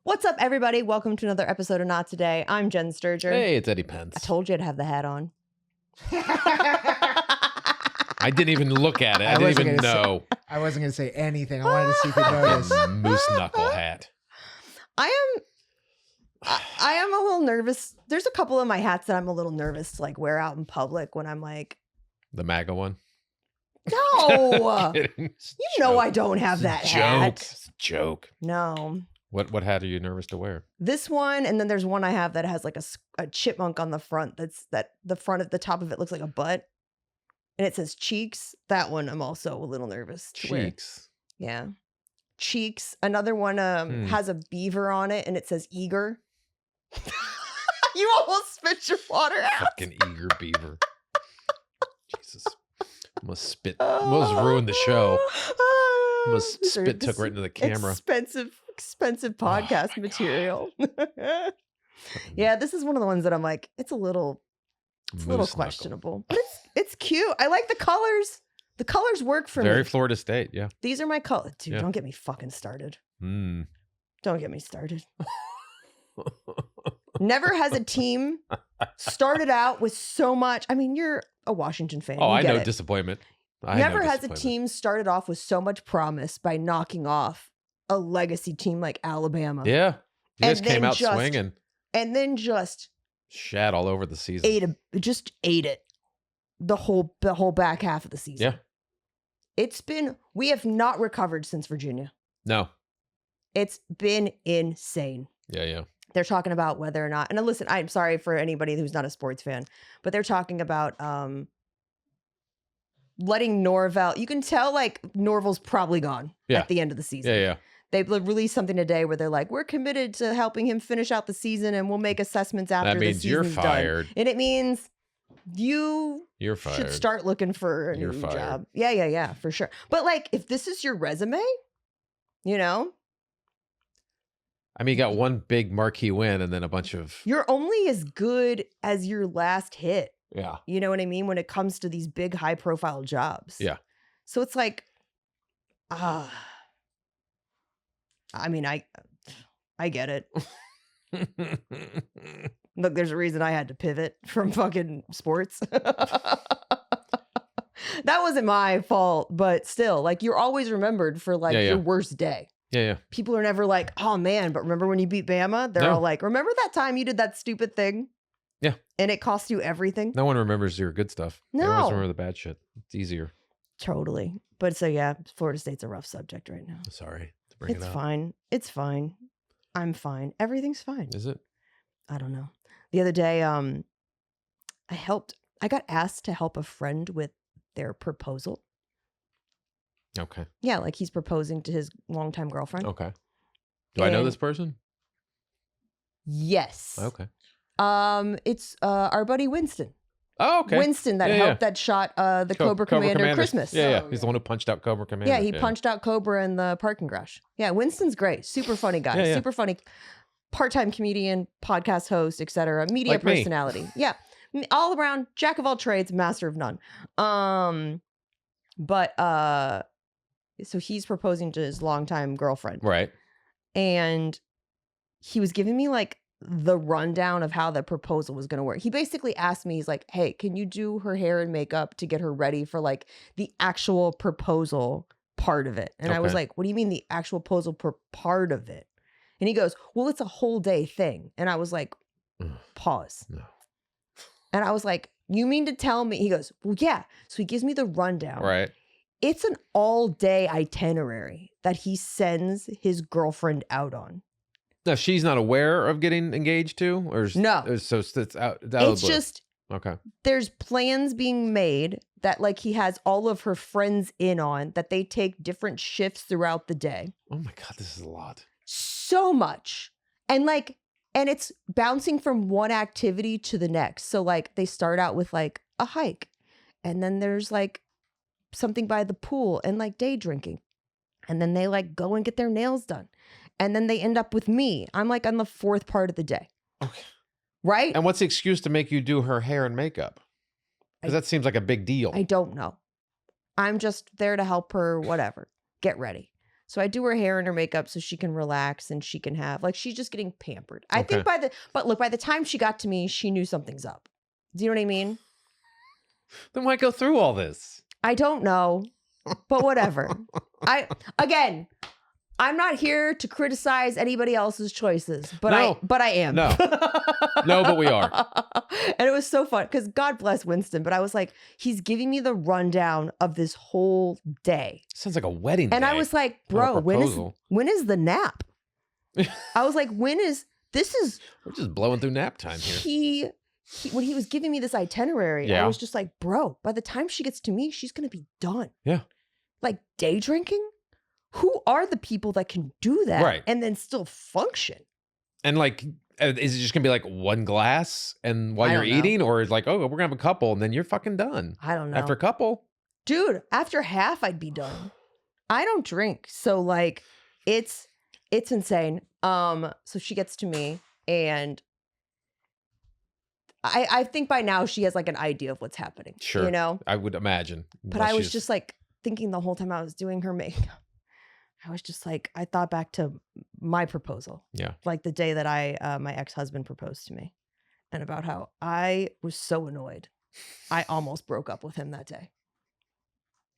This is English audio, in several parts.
What's up, everybody? Welcome to another episode of Not Today. I'm Jenn Sturger. Hey, it's Eddie Pence. I told you I'd have the hat on. I didn't even look at it. I didn't even know. I wasn't going to say anything. I wanted to see if you notice. Moose knuckle hat. I am a little nervous. There's a couple of my hats that I'm a little nervous to like wear out in public when I'm like, The MAGA one? no, Kidding. you know I don't have that hat. It's a joke. No. What hat are you nervous to wear? This one, and then there's one I have that has like a chipmunk on the front. The front of the top of it looks like a butt, and it says cheeks. That one I'm also a little nervous to wear. Cheeks. Yeah, cheeks. Another one has a beaver on it, and it says eager. You almost spit your water out. Fucking eager beaver. Jesus. Almost spit. Almost ruined the show. Almost spit took right into the camera. Expensive podcast material. Yeah, this is one of the ones that I'm like, it's a little questionable. But it's cute. I like the colors. The colors work for me. Very Florida State, yeah. These are my colors. Dude, Yeah. Don't get me fucking started. Mm. Don't get me started. Never has a team started out with so much. I mean, you're a Washington fan. Oh, You I get know it. disappointment. Never has a team started off with so much promise by knocking off a legacy team like Alabama. Yeah. You guys And came then out just swinging. And then just Shat all over the season. ate it the whole back half of the season. Yeah. We have not recovered since Virginia. No. It's been insane. Yeah. They're talking about whether or not, and listen, I'm sorry for anybody who's not a sports fan, but they're talking about letting Norvell, you can tell like Norvell's probably gone at the end of the season. Yeah. They released something today where they're like, we're committed to helping him finish out the season and we'll make assessments after That the means season's you're fired. done. And it means You're should fired. start looking for a You're new fired. job. Yeah, for sure. But like, if this is your resume, you know, I mean, you got one big marquee win and then a bunch of... you're only as good as your last hit. Yeah. You know what I mean? When it comes to these big, high profile jobs. Yeah. So it's like, I mean, I get it. Look, there's a reason I had to pivot from fucking sports. That wasn't my fault, but still, like, you're always remembered for like your worst day. Yeah. People are never like, oh man, but remember when you beat Bama? They're all like, remember that time you did that stupid thing? Yeah. And it cost you everything? No one remembers your good stuff. No. They always remember the bad shit. It's easier. Totally. But so yeah, Florida State's a rough subject right now. Sorry to bring it It's up. fine. It's fine. I'm fine. Everything's fine. Is it? I don't know. The other day, I got asked to help a friend with their proposal. Okay. Yeah, like he's proposing to his longtime girlfriend. Okay. Do I know And- this person? Yes. Okay. It's our buddy Winston. Oh, okay. Winston that shot the Cobra Commander Christmas. Yeah. He's the one who punched out Cobra Commander. Yeah, he punched out Cobra in the parking garage. Yeah, Winston's great. Super funny guy. Yeah. Super funny. Part-time comedian, podcast host, etc. Media Like me. personality. Yeah. All around, jack of all trades, master of none. So he's proposing to his longtime girlfriend. Right. And he was giving me like the rundown of how the proposal was going to work. He basically asked me, he's like, hey, can you do her hair and makeup to get her ready for like the actual proposal part of it? And I was Okay. like, what do you mean the actual proposal part of it? And he goes, well, it's a whole day thing. And I was like, pause. No. And I was like, you mean to tell me? He goes, well, yeah. So he gives me the rundown. Right. It's an all day itinerary that he sends his girlfriend out on. Now, she's not aware of getting engaged to? No. So it's out. It's just, okay. there's plans being made that like he has all of her friends in on, that they take different shifts throughout the day. Oh my God, this is a lot. So much. And it's bouncing from one activity to the next. So like they start out with like a hike, and then there's like something by the pool and like day drinking. And then they like go and get their nails done. And then they end up with me. I'm like on the fourth part of the day. Okay. Right? And what's the excuse to make you do her hair and makeup? Because that seems like a big deal. I don't know. I'm just there to help her, whatever, get ready. So I do her hair and her makeup so she can relax and she can have, like, she's just getting pampered. I Okay. think by the time she got to me, she knew something's up. Do you know what I mean? Then why go through all this? I don't know, but whatever. I'm not here to criticize anybody else's choices, but No. I am. No. No, but we are. And it was so fun because God bless Winston, but I was like, he's giving me the rundown of this whole day. Sounds like a wedding And day. I was like, Not a bro, proposal. when is the nap? I was like, We're just blowing through nap time here. When he was giving me this itinerary, Yeah. I was just like, bro, by the time she gets to me, she's going to be done. Yeah. Like day drinking? Who are the people that can do that Right. and then still function? And like, is it just gonna be like one glass and while I you're don't know. eating, or is like, oh, we're gonna have a couple and then you're fucking done I don't know. after a couple? Dude, after half, I'd be done. I don't drink. So like, it's insane. So she gets to me and I think by now she has like an idea of what's happening. Sure. You know? I would imagine. But I was just like thinking the whole time I was doing her makeup. I was just like, I thought back to my proposal. Yeah. Like the day that my ex-husband proposed to me and about how I was so annoyed. I almost broke up with him that day.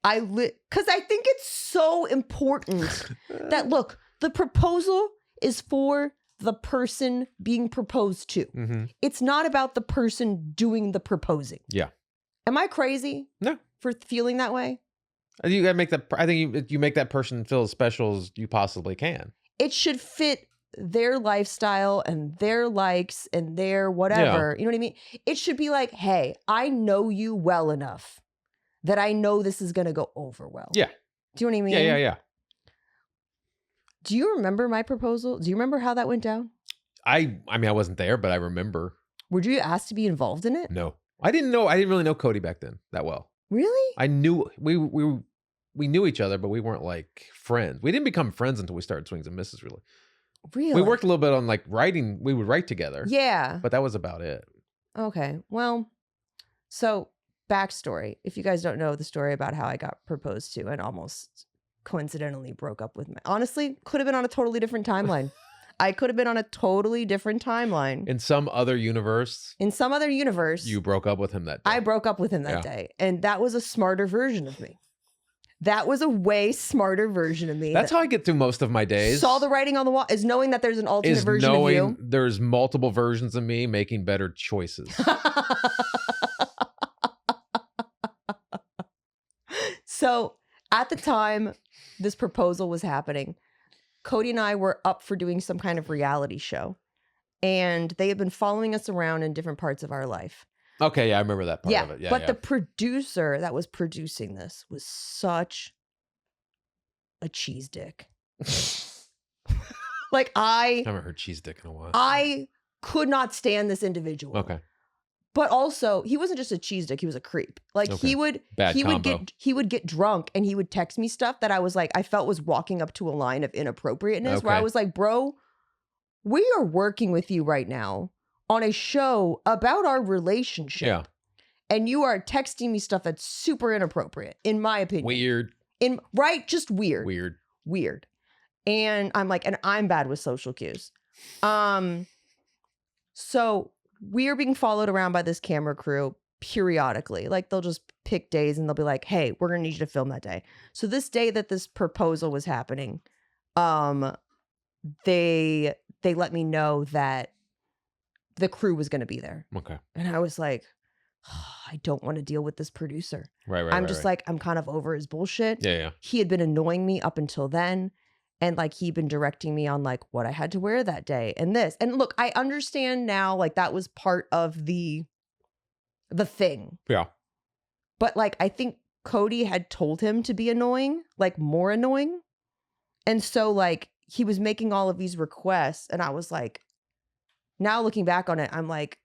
Because I think it's so important that, look, the proposal is for the person being proposed to. Mm-hmm. It's not about the person doing the proposing. Yeah. Am I crazy? No. For feeling that way? You gotta make that. I think you make that person feel as special as you possibly can. It should fit their lifestyle and their likes and their whatever. You know what I mean? It should be like, hey, I know you well enough that I know this is going to go over well. Yeah. Do you know what I mean? Yeah. Do you remember my proposal? Do you remember how that went down? I mean, I wasn't there, but I remember. Were you asked to be involved in it? No, I didn't know. I didn't really know Cody back then that well. Really? I knew we knew each other, but we weren't like friends. We didn't become friends until we started Swings and Misses. Really. Really? We worked a little bit on like writing. We would write together. Yeah. But that was about it. Okay. Well, so backstory. If you guys don't know the story about how I got proposed to and almost coincidentally broke up with honestly, could have been on a totally different timeline. I could have been on a totally different timeline. In some other universe, you broke up with him that day. I broke up with him that day. And that was a smarter version of me. That was a way smarter version of me. That's how I get through most of my days. Saw the writing on the wall, is knowing that there's an alternate version of you. There's multiple versions of me making better choices. So at the time this proposal was happening, Cody and I were up for doing some kind of reality show. And they had been following us around in different parts of our life. Okay, yeah, I remember that part of it. Yeah, but the producer that was producing this was such a cheese dick. Like I haven't heard cheese dick in a while. I could not stand this individual. Okay. But also, he wasn't just a cheese dick, he was a creep. Like Okay. he would get drunk and he would text me stuff that I was like, I felt was walking up to a line of inappropriateness where I Okay. was like, bro, we are working with you right now on a show about our relationship. Yeah. And you are texting me stuff that's super inappropriate, in my opinion. Weird. Just weird. Weird. And I'm like, and I'm bad with social cues. So we're being followed around by this camera crew periodically. Like they'll just pick days and they'll be like, hey, we're gonna need you to film that day. So this day that this proposal was happening, they let me know that the crew was gonna be there. Okay. And I was like, I don't want to deal with this producer. Right. I'm just like, I'm kind of over his bullshit. Yeah. He had been annoying me up until then. And like, he'd been directing me on like what I had to wear that day and this. And look, I understand now, like that was part of the thing. Yeah. But like, I think Cody had told him to be annoying, like more annoying. And so like, he was making all of these requests. And I was like, now looking back on it, I'm like,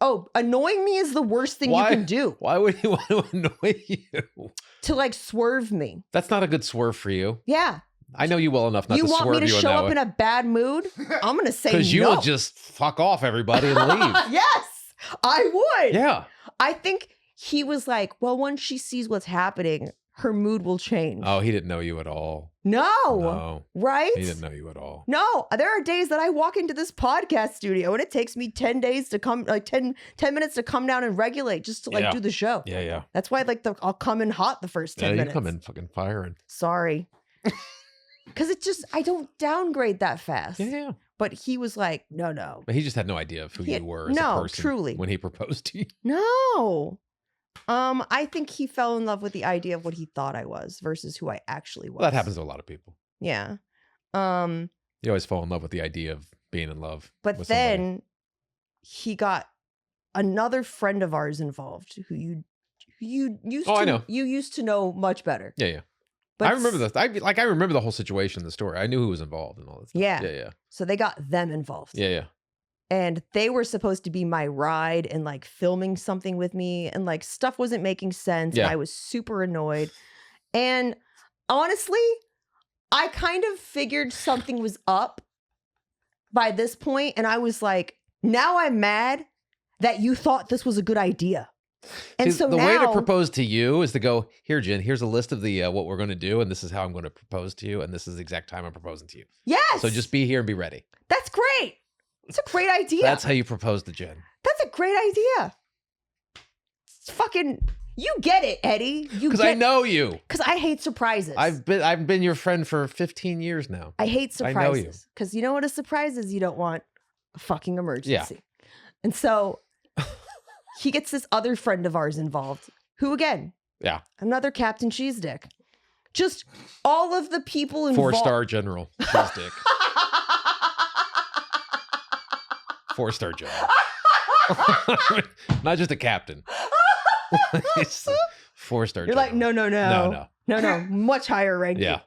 oh, annoying me is the worst thing you can do. Why would he want to annoy you? To like swerve me. That's not a good swerve for you. Yeah. I know you well enough not to swerve you. You want me to show up way. in a bad mood? I'm going to say no. Because you will just fuck off everybody and leave. Yes, I would. Yeah. I think he was like, well, once she sees what's happening, her mood will change. Oh, he didn't know you at all. No. Right? He didn't know you at all. No, there are days that I walk into this podcast studio and it takes me 10 days to come, like 10 minutes to come down and regulate just to like do the show. Yeah, yeah. That's why I'll come in hot the first 10 minutes. You come in fucking firing. Sorry. Because I don't downgrade that fast. Yeah. But he was like, no. But he just had no idea of who you were as a person truly. when he proposed to you. No. I think he fell in love with the idea of what he thought I was versus who I actually was. Well, that happens to a lot of people. Yeah. You always fall in love with the idea of being in love. But then he got another friend of ours involved who you used to know much better. Yeah. But I remember this. I remember the whole situation, the story. I knew who was involved and all that stuff. Yeah. So they got them involved. Yeah. And they were supposed to be my ride and like filming something with me, and like stuff wasn't making sense. Yeah. And I was super annoyed. And honestly, I kind of figured something was up by this point, and I was like, now I'm mad that you thought this was a good idea. And See, so the now, way to propose to you is to go, here, Jen, here's a list of the what we're going to do, and this is how I'm going to propose to you, and this is the exact time I'm proposing to you. Yes. So just be here and be ready. That's great. It's a great idea. That's how you propose to Jen. That's a great idea. It's fucking, you get it, Eddie. Because I know you. Because I hate surprises. I've been your friend for 15 years now. I hate surprises. I know you. Because you know what a surprise is? You don't want a fucking emergency. Yeah. And so he gets this other friend of ours involved, who again, another Captain Cheese Dick. Just all of the people involved. 4-star general Cheese Dick. 4-star general. Not just a captain. 4-star You're general. like, no. Much higher ranking. Yeah.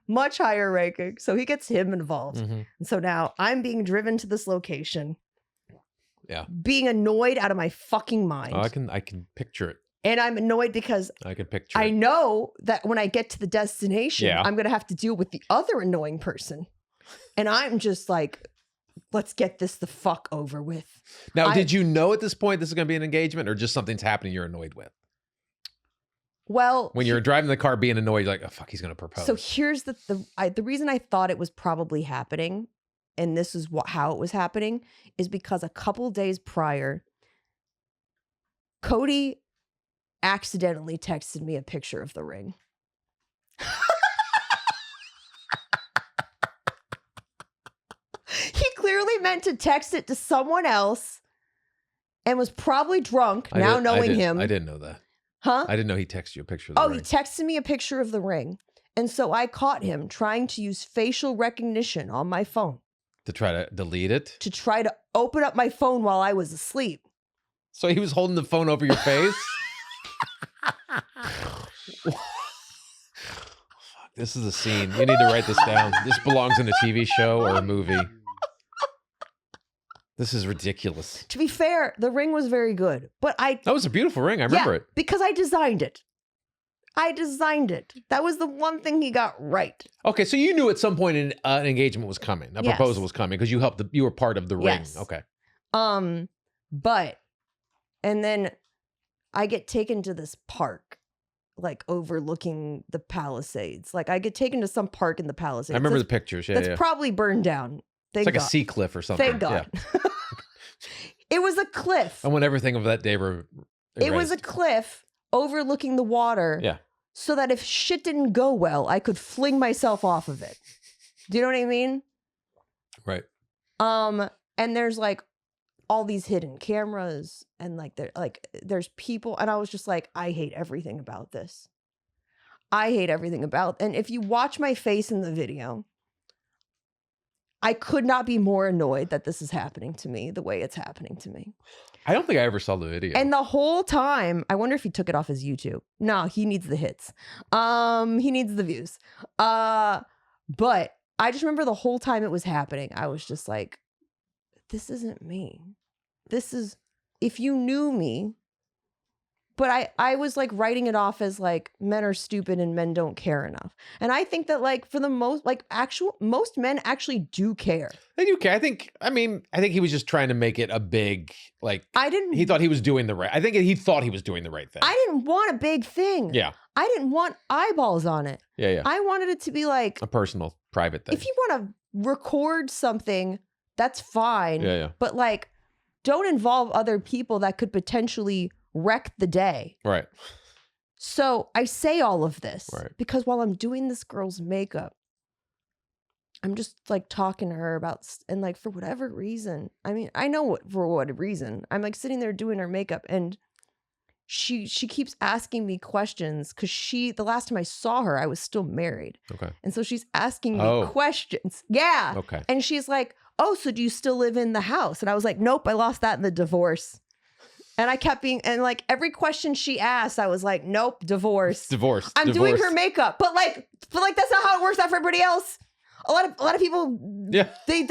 Much higher ranking. So he gets him involved. Mm-hmm. And so now I'm being driven to this location. Yeah. Being annoyed out of my fucking mind. Oh, I can picture it. And I'm annoyed because I can picture I it. know that when I get to the destination, I'm going to have to deal with the other annoying person. And I'm just like, let's get this the fuck over with. Now, did you know at this point this is going to be an engagement, or just something's happening you're annoyed with? Well, when you're driving the car being annoyed, you're like, oh, fuck, he's going to propose. So here's the reason I thought it was probably happening, and this is how it was happening, is because a couple days prior, Cody accidentally texted me a picture of the ring. He clearly meant to text it to someone else and was probably drunk, knowing him. I didn't know that. Huh? I didn't know he texted you a picture of the ring. He texted me a picture of the ring. And so I caught him trying to use facial recognition on my phone. To try to delete it? To try to open up my phone while I was asleep. So he was holding the phone over your face? This is a scene. You need to write this down. This belongs in a TV show or a movie. This is ridiculous. To be fair, the ring was very good, but that was a beautiful ring. I remember it. Because I designed it. That was the one thing he got right. Okay, so you knew at some point an engagement was coming. A proposal was coming because you were part of the ring. Okay. But, and then I get taken to this park, like overlooking the Palisades. Like I get taken to some park in the Palisades. I remember the pictures. Yeah, that's probably burned down. It's like a sea cliff or something. Thank God. Yeah. It was a cliff. I want everything of that day erased. It was a cliff overlooking the water. Yeah. So that if shit didn't go well, I could fling myself off of it. Do you know what I mean? Right. And there's like all these hidden cameras and there's people, and I was just like, I hate everything about this. And if you watch my face in the video, I could not be more annoyed that this is happening to me the way it's happening to me. I don't think I ever saw the video. And the whole time, I wonder if he took it off his YouTube. No, he needs the hits. He needs the views. But I just remember the whole time it was happening, I was just like, this isn't me. This is, if you knew me. But I was like writing it off as like men are stupid and men don't care enough. And I think that like for the most most men actually do care. They do care. I think he was just trying to make it a big he thought he was doing the right. I think he thought he was doing the right thing. I didn't want a big thing. Yeah. I didn't want eyeballs on it. Yeah. I wanted it to be like A personal, private thing. if you want to record something, that's fine. Yeah. But like, don't involve other people that could potentially wreck the day. Right. So I say all of this Right. because while I'm doing this girl's makeup, I'm just like talking to her about, and like for whatever reason, I mean, I know for what reason, I'm like sitting there doing her makeup and she keeps asking me questions because the last time I saw her, I was still married. Okay. And so she's asking me questions. Yeah. Okay. And she's like, oh, so do you still live in the house? And I was like, nope, I lost that in the divorce. And I kept being, and like every question she asked, I was like, nope, divorce. Divorce. I'm doing her makeup. But like that's not how it works out for everybody else. A lot of people, Yeah. they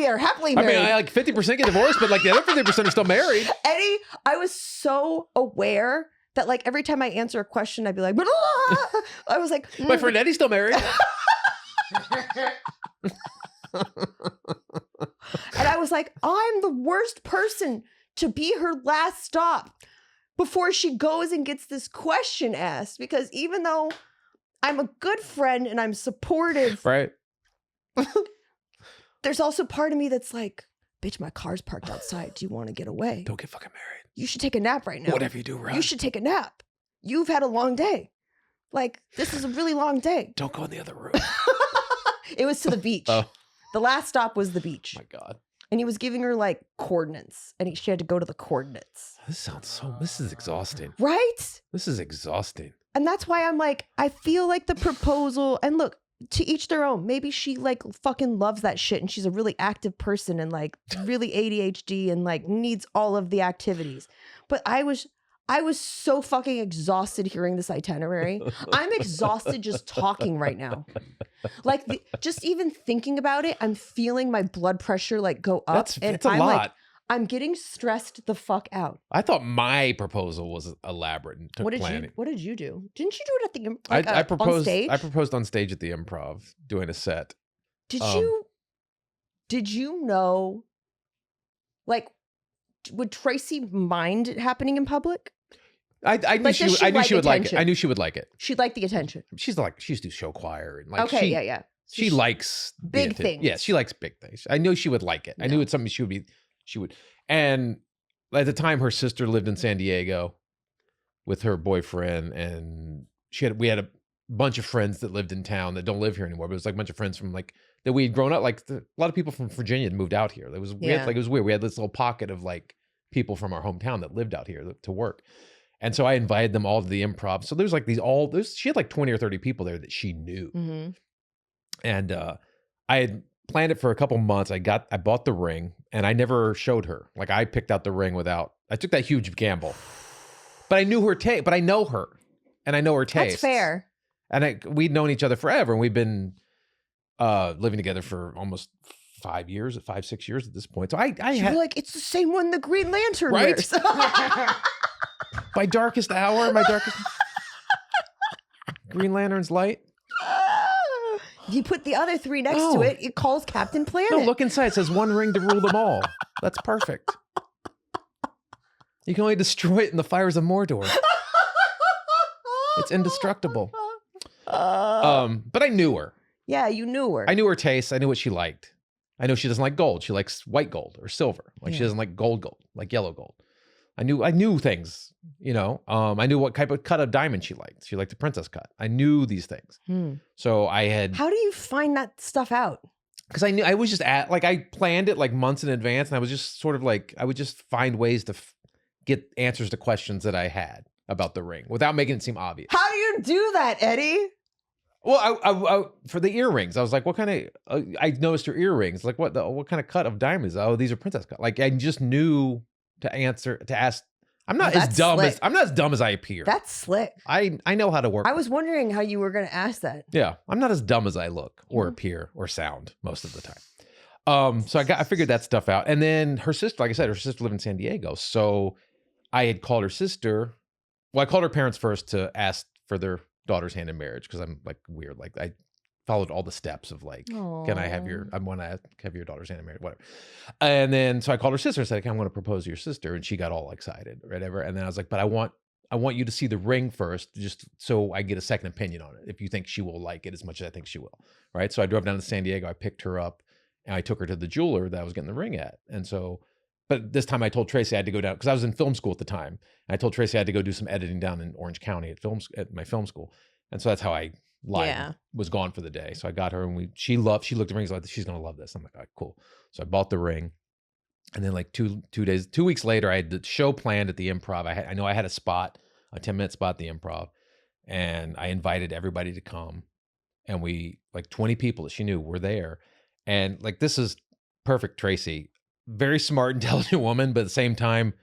are happily married. I mean, like 50% get divorced, but like the other 50% are still married. Eddie, I was so aware that like every time I answer a question, I'd be like, I was like, My friend Eddie's still married. and I was like, I'm the worst person to be her last stop before she goes and gets this question asked. Because even though I'm a good friend and I'm supportive, Right. there's also part of me that's like, bitch, my car's parked outside. Do you want to get away? Don't get fucking married. You should take a nap right now. Whatever you do, run. You should take a nap. You've had a long day. Like, this is a really long day. Don't go in the other room. It was to the beach. Oh. The last stop was the beach. My God. And he was giving her like coordinates and she had to go to the coordinates. This is exhausting. Right? This is exhausting. And that's why I'm like, I feel like the proposal, and look, to each their own. Maybe she like fucking loves that shit and she's a really active person and like really ADHD and like needs all of the activities. But I was so fucking exhausted hearing this itinerary. I'm exhausted just talking right now. Like just even thinking about it, I'm feeling my blood pressure like go up. That's a lot. Like, I'm getting stressed the fuck out. I thought my proposal was elaborate and took planning. What did you do? Didn't you do it at the I proposed on stage? I proposed on stage at the Improv doing a set. Did you know, like, would Tracy mind it happening in public? I knew she would like it. I knew she would like it. She'd like the attention. She used to do show choir and like Okay, she, yeah. So she likes big things. Yeah, she likes big things. I knew she would like it. I knew it's something she would. And at the time, her sister lived in San Diego with her boyfriend, and we had a bunch of friends that lived in town that don't live here anymore. But it was like a bunch of friends from like that we had grown up. Like a lot of people from Virginia had moved out here. It was weird. Like it was weird. We had this little pocket of like people from our hometown that lived out here to work. And so I invited them all to the Improv. So there's like she had like 20 or 30 people there that she knew. Mm-hmm. And I had planned it for a couple months. I bought the ring and I never showed her. Like I picked out the ring I took that huge gamble. But I knew her taste, but I know her and I know her taste. That's fair. And we'd known each other forever and we've been living together for almost 5 years, 6 years at this point. So I had like, it's the same one the Green Lantern Right? wears. my darkest hour, Green Lantern's light. You put the other three next to it, it calls Captain Planet. No, look inside. It says one ring to rule them all. That's perfect. You can only destroy it in the fires of Mordor. It's indestructible. But I knew her. Yeah, you knew her. I knew her taste. I knew what she liked. I know she doesn't like gold. She likes white gold or silver. Like she doesn't like gold, like yellow gold. I knew things, you know. I knew what type of cut of diamond she liked. She liked the princess cut. I knew these things. So I had. How do you find that stuff out? Because I was just I planned it like months in advance, and I was just sort of like I would just find ways to get answers to questions that I had about the ring without making it seem obvious. How do you do that, Eddie? Well, I for the earrings, I was like, what kind of? I noticed her earrings. Like, what kind of cut of diamonds? Oh, these are princess cut. Like, I just knew to ask. I'm not as dumb as I appear. That's slick. I know how to work. I was wondering how you were going to ask that. Yeah, I'm not as dumb as I look or appear or sound most of the time. So I figured that stuff out, and then her sister, like I said, her sister lived in San Diego, so I had called her sister. Well, I called her parents first to ask for their daughter's hand in marriage because I'm like weird. Like I followed all the steps of like, can I have I want to have your daughter's hand in marriage, whatever. And then so I called her sister and said, okay, I'm going to propose to your sister, and she got all excited, whatever. And then I was like, but I want you to see the ring first, just so I get a second opinion on it. If you think she will like it as much as I think she will, right? So I drove down to San Diego. I picked her up, and I took her to the jeweler that I was getting the ring at. And so, but this time I told Tracy I had to go down because I was in film school at the time. And I told Tracy I had to go do some editing down in Orange County at my film school. And so that's how I was gone for the day. So I got her, and she looked at the rings like, she's gonna love this. I'm like, all right, cool. So I bought the ring. And then like 2 weeks later, I had the show planned at the Improv. I know I had a 10-minute spot at the Improv, and I invited everybody to come. And we, like 20 people that she knew were there. And like, this is perfect Tracy. Very smart, intelligent woman, but at the same time,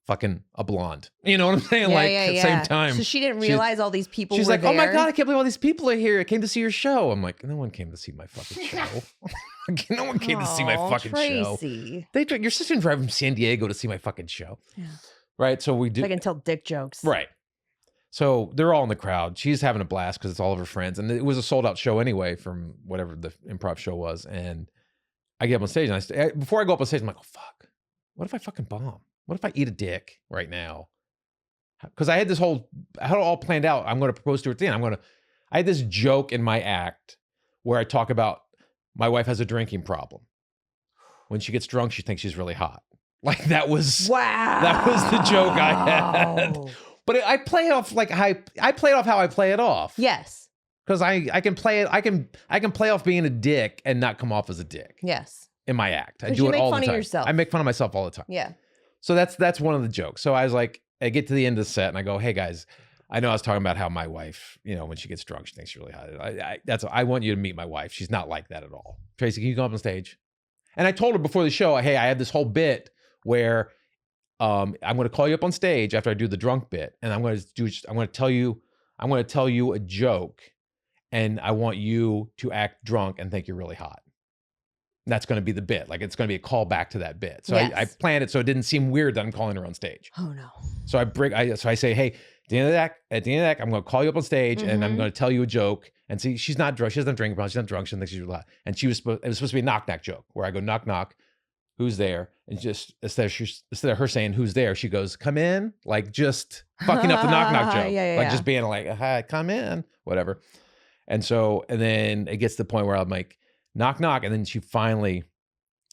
fucking a blonde. You know what I'm saying? At the same time. So she didn't realize all these people she's were like, there. oh my God, I can't believe all these people are here. I came to see your show. I'm like, no one came to see my fucking show. No one came to see my fucking Tracy. show. Your sister drove from San Diego to see my fucking show. Yeah. Right? So we do. I can tell dick jokes. Right. So they're all in the crowd. She's having a blast because it's all of her friends. And it was a sold out show anyway from whatever the improv show was. And I get up on stage, and before I go up on stage, I'm like, oh, fuck. What if I fucking bomb? What if I eat a dick right now? Because I had it all planned out. I'm going to propose to her at the end. I had this joke in my act where I talk about my wife has a drinking problem. When she gets drunk, she thinks she's really hot. Like that was the joke I had. But I play it off like I play it off how I play it off. Yes. Because I can play it. I can play off being a dick and not come off as a dick. Yes. In my act, I do it all the time. You make fun of yourself. I make fun of myself all the time. Yeah. So that's one of the jokes. So I was like, I get to the end of the set and I go, hey guys, I know I was talking about how my wife, when she gets drunk, she thinks she's really hot. I want you to meet my wife. She's not like that at all. Tracy, can you come up on stage? And I told her before the show, hey, I had this whole bit where I'm going to call you up on stage after I do the drunk bit, and I'm going to tell you a joke, and I want you to act drunk and think you're really hot. And that's going to be the bit. Like it's going to be a call back to that bit. So yes. I planned it so it didn't seem weird that I'm calling her on stage. Oh no. So I say, hey, at the end of that, I'm going to call you up on stage and I'm going to tell you a joke. And see, she's not drunk. She doesn't drink. She's not drunk. She doesn't think she's really hot. And it was supposed to be a knock knock joke where I go knock knock, who's there? And just instead of her saying who's there, she goes come in, like just fucking up the knock knock joke, like just being like hi, come in, whatever. And then it gets to the point where I'm like, knock, knock. And then she finally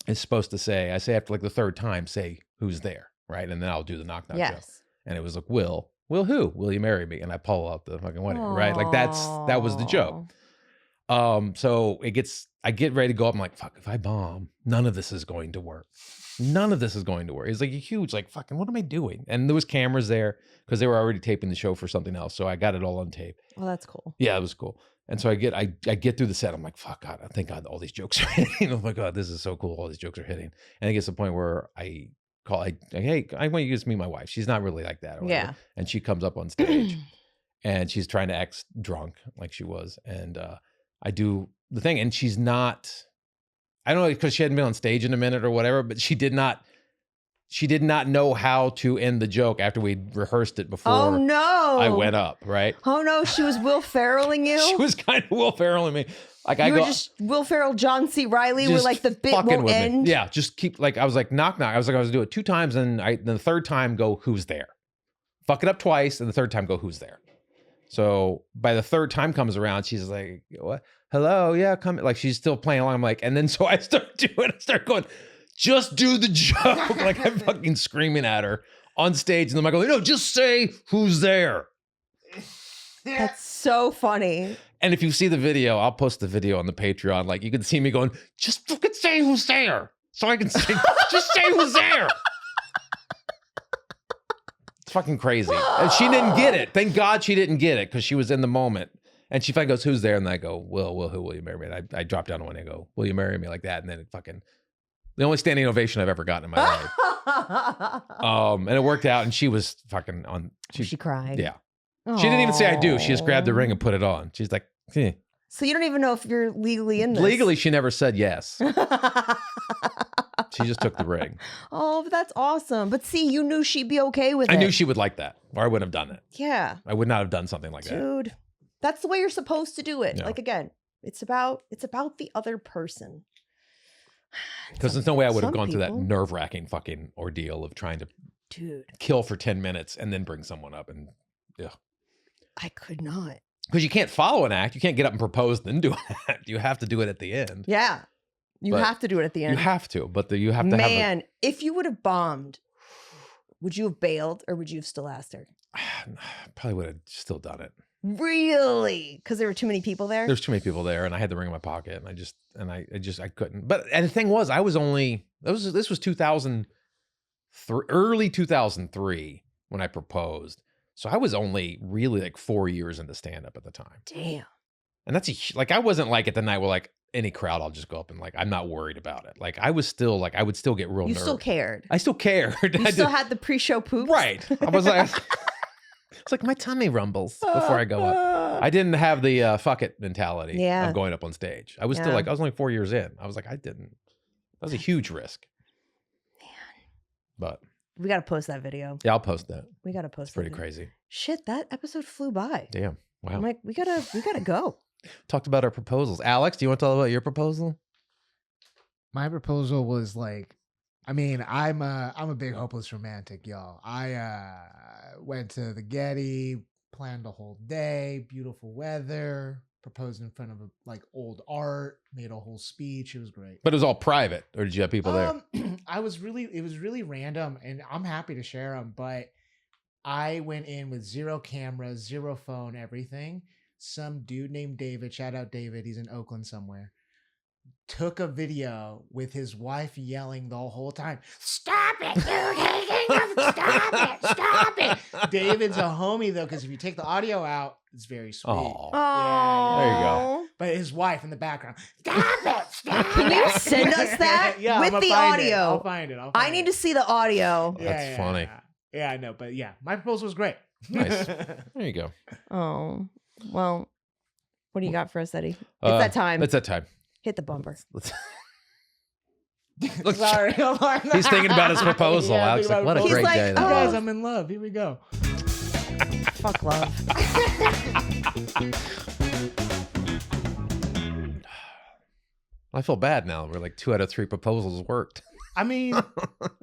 is supposed to say, I say after like the third time, say, who's there? Right. And then I'll do the knock, knock joke. And it was like, Will who? Will you marry me? And I pull out the fucking wedding, right? Like that was the joke. So I get ready to go up. I'm like, fuck, if I bomb, none of this is going to work. None of this is going to work. It's like a huge, like, fucking, what am I doing? And there was cameras there because they were already taping the show for something else. So I got it all on tape. Well, that's cool. Yeah, it was cool. And so I get through the set. I'm like, fuck God, thank God all these jokes are hitting. Oh my God, this is so cool. All these jokes are hitting. And it gets to the point where I call, hey, I want you to meet my wife. She's not really like that. Or whatever. Yeah. And she comes up on stage and she's trying to act drunk like she was. And I do the thing. And she's not, I don't know, because she hadn't been on stage in a minute or whatever, but she did not know how to end the joke after we'd rehearsed it before. Oh no! I went up, right? Oh no, she was Will Ferrelling you? She was kind of Will Ferrelling me. Like you were just Will Ferrell, John C. Reilly, where like the bit won't end. Yeah, just keep like I was like knock knock. I was gonna do it 2 times, and then the third time go who's there? Fuck it up twice, and the third time go who's there? So by the third time comes around, she's like, what? Hello, yeah, come. Like she's still playing along. I'm like, and then so I start going. Just do the joke. Like I'm fucking screaming at her on stage. And then I go, no, just say who's there. That's so funny. And if you see the video, I'll post the video on the Patreon. Like you can see me going, just fucking say who's there. So I can say, just say who's there. It's fucking crazy. And she didn't get it. Thank God she didn't get it because she was in the moment. And she finally goes, who's there? And I go, Will, who will you marry me? And I drop down on one and I go, will you marry me like that? And then it fucking... The only standing ovation I've ever gotten in my life. And it worked out, and she was fucking on. She cried. Yeah. Aww. She didn't even say I do. She just grabbed the ring and put it on. She's like, eh. So you don't even know if you're legally in this. Legally, she never said yes. She just took the ring. Oh, but that's awesome. But see, you knew she'd be okay with it. I knew she would like that, or I wouldn't have done it. Yeah. I would not have done something like that. Dude, that's the way you're supposed to do it. Yeah. Like, again, it's about the other person. Because there's no way I would have gone through that nerve-wracking fucking ordeal of trying to kill for 10 minutes and then bring someone up and Yeah. I could not. Because you can't follow an act. You can't get up and propose and then do an act. You have to do it at the end. Yeah. You But have to do it at the end. You have to, but you have to have Man, if you would have bombed, would you have bailed or would you have still asked her? Probably would have still done it. Really? Because there were too many people there? There's too many people there, and I had the ring in my pocket, and I couldn't. But and the thing was, I was only this was 2003, early 2003 when I proposed, so I was only really like 4 years into stand up at the time. Damn. And that's like I wasn't like at the night where like any crowd I'll just go up and like I'm not worried about it. Like I was still like I would still get real You nervous. still cared. I still cared. You still had the pre-show poops? Right. I was like it's like my tummy rumbles before I go up. I didn't have the fuck it mentality of going up on stage. I was still like I was only 4 years in. I was like that was a huge risk. Man. But we got to post that video. yeah, I'll post that. We got to post It's pretty that crazy. Shit, that episode flew by. Damn. Wow. I'm like, we gotta go. Talked about our proposals. Alex, do you want to tell about your proposal? My proposal was like, I mean, I'm a big hopeless romantic, y'all. I went to the Getty, planned a whole day, beautiful weather, proposed in front of like old art, made a whole speech. It was great. But it was all private, or did you have people there? It was really random, and I'm happy to share them. But I went in with 0 cameras, 0 phone, everything. Some dude named David, shout out David, he's in Oakland somewhere, took a video with his wife yelling the whole time, "Stop it, dude! Stop it! Stop it!" David's a homie though, because if you take the audio out, it's very sweet. Oh, Yeah. there you go. But his wife in the background, "Stop it! Stop Can you it!" send us that Yeah, with I'ma the find it. audio? I'll find it. I need to see the audio. That's funny. Yeah, I know, but yeah, my proposal was great. Nice. There you go. Oh, well, what do you got for us, Eddie? It's that time. It's that time. Hit the bumper. Let's Sorry. He's thinking about his proposal. Yeah, Alex, like, what a He's great like, day. You That guys, was. I'm in love. Here we go. Fuck love. I feel bad now. We're like 2 out of 3 proposals worked. I mean,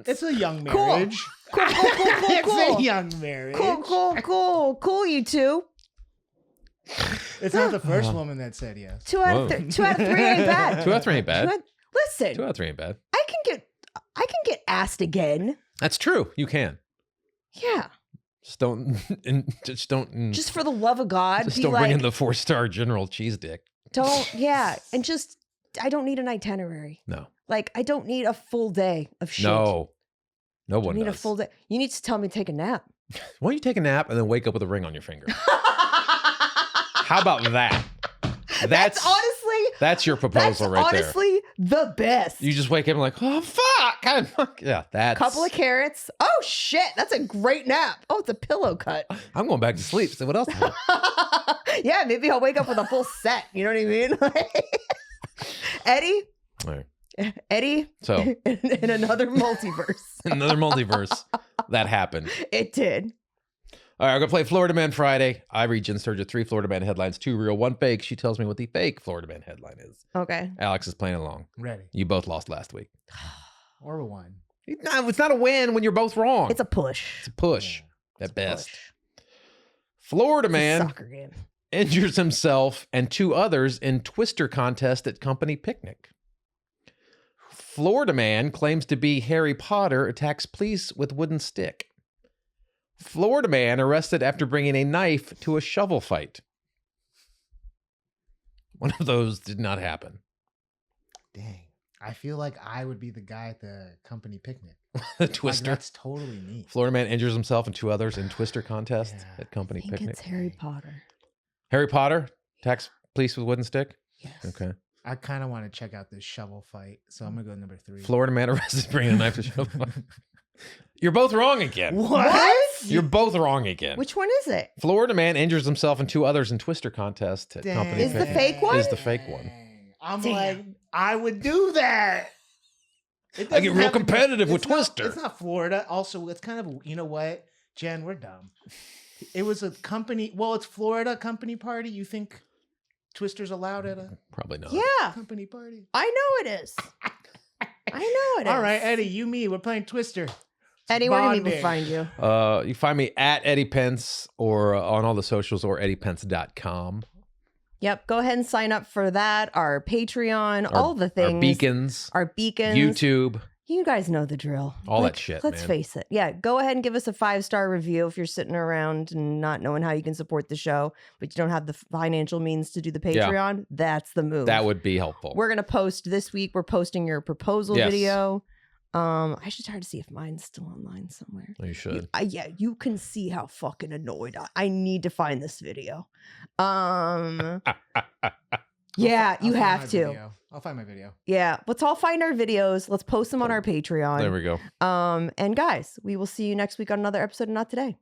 it's a young Cool. marriage. Cool. It's a young marriage. Cool, you two. It's not the first woman that said yes. 2 out of 3. 2 out of 3 ain't bad. 2 out of 3 ain't bad. Listen, 2 out of 3 ain't bad. I can get asked again. That's true. You can. Yeah. Just don't. Just for the love of God, Just be don't like, bring in the 4-star General Cheese Dick. don't. Yeah, and just I don't need an itinerary. No. Like I don't need a full day of shit. No. No I one need does. a full day. You need to tell me to take a nap. Why don't you take a nap and then wake up with a ring on your finger? How about that? That's honestly your proposal right there. honestly the best. You just wake up and like, oh fuck, yeah, that's Couple of carrots. Oh shit, that's a great nap. Oh, it's a pillow cut. I'm going back to sleep. So what else? Yeah, maybe I'll wake up with a full set. You know what I mean? Eddie. All right. Eddie. So in another multiverse. another multiverse that happened. It did. All right, I'm gonna play Florida Man Friday. I read Jen Sturgis 3 Florida Man headlines, 2 real, 1 fake. She tells me what the fake Florida Man headline is. Okay. Alex is playing along. Ready. You both lost last week. Or a one. No, it's not a win when you're both wrong. It's a push. It's a push Yeah. at best. Florida It's a man soccer game. injures himself and 2 others in twister contest at company picnic. Florida man claims to be Harry Potter attacks police with wooden stick. Florida man arrested after bringing a knife to a shovel fight. One of those did not happen. Dang. I feel like I would be the guy at the company picnic. The Like, twister. that's totally me. Florida man injures himself and 2 others in twister contest Yeah. at company I think picnic. it's Harry Potter. Harry Potter attacks police with wooden stick. Yes. Okay. I kind of want to check out this shovel fight, so I'm gonna go number 3. Florida man arrested bringing a knife to shovel fight. You're both wrong again. What? You're both wrong again. Which one is it? Florida man injures himself and 2 others in twister contest at company Is the picnic. fake one? Is the fake one. Dang. I'm Damn. like, I would do that. It I get doesn't real have to be- competitive with it's not- Twister. It's not Florida. Also, it's kind of, you know what, Jen, we're dumb. It was a company. Well, it's Florida company party. You think Twister's allowed at a Probably not. Yeah, company party? I know it is. I know it is. All right, Eddie, you, me, we're playing Twister. Eddie, where can people Bonding. find you? You find me at Eddie Pence or on all the socials or eddiepence.com. Yep. Go ahead and sign up for that. Our Patreon, all the things. Our beacons. YouTube. You guys know the drill. All that shit, Let's man. face it. Yeah. Go ahead and give us a 5-star review if you're sitting around and not knowing how you can support the show, but you don't have the financial means to do the Patreon. That's the move. That would be helpful. We're going to post this week. We're posting your proposal video. I should try to see if mine's still online somewhere. You should. Yeah, you can see how fucking annoyed I need to find this video. Yeah, you have to. Video. I'll find my video. Yeah, let's all find our videos. Let's post them on our Patreon. There we go. And guys, we will see you next week on another episode of Not Today.